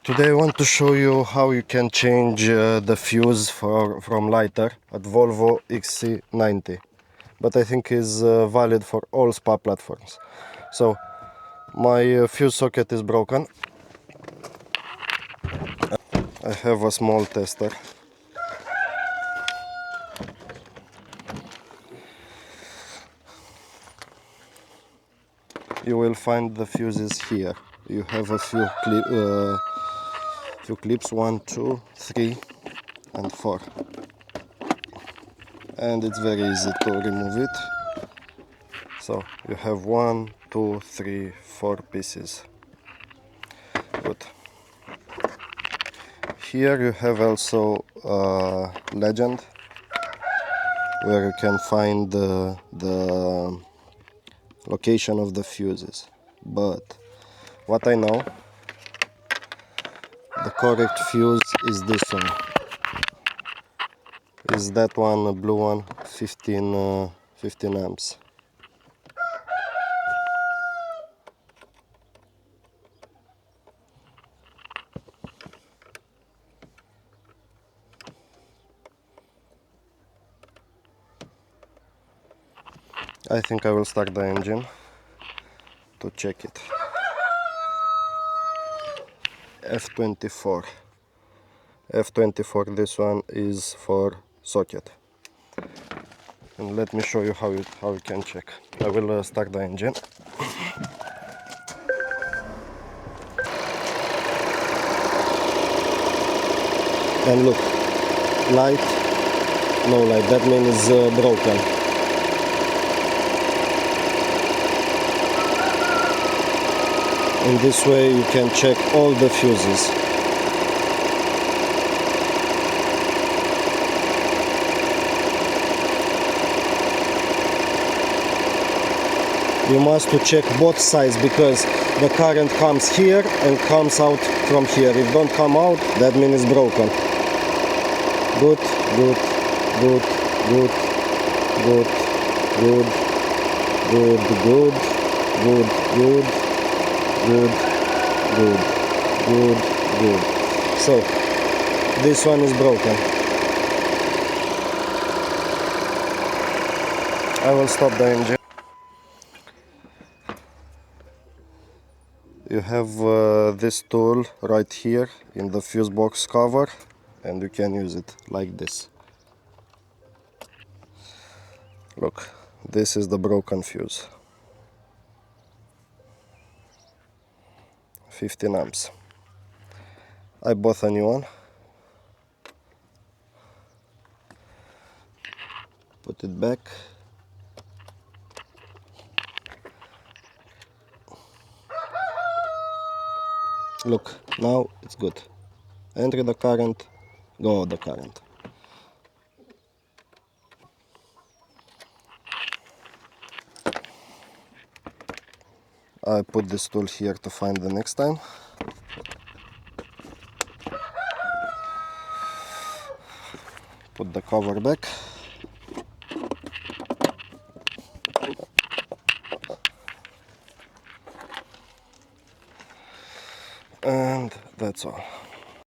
Today I want to show you how you can change the fuse from lighter at Volvo XC90, but I think is valid for all SPA platforms. So my fuse socket is broken. I have a small tester. You will find the fuses here. You have a few clips, 1, 2, 3 and 4, and it's very easy to remove it. So you have 1, 2, 3, 4 pieces. Good. Here you have also a legend where you can find the location of the fuses, but what I know, the correct fuse is this one. Is that one, a blue one, 15 amps. I think I will start the engine to check it. F24. F24, this one is for socket. And let me show you how you can check. I will start the engine. And look, light, no light, that means it's broken. In this way you can check all the fuses. You must to check both sides, because the current comes here and comes out from here. If don't come out, that means it's broken. Good, good, good, good, good, good, good, good, good, good, good, good, good, good. So this one is broken. I will stop the engine. You have this tool right here in the fuse box cover, and you can use it like this. Look, this is the broken fuse. 15 amps. I bought a new one. Put it back. Look, now it's good. Enter the current, go out the current. I put this tool here to find the next time. Put the cover back. And that's all.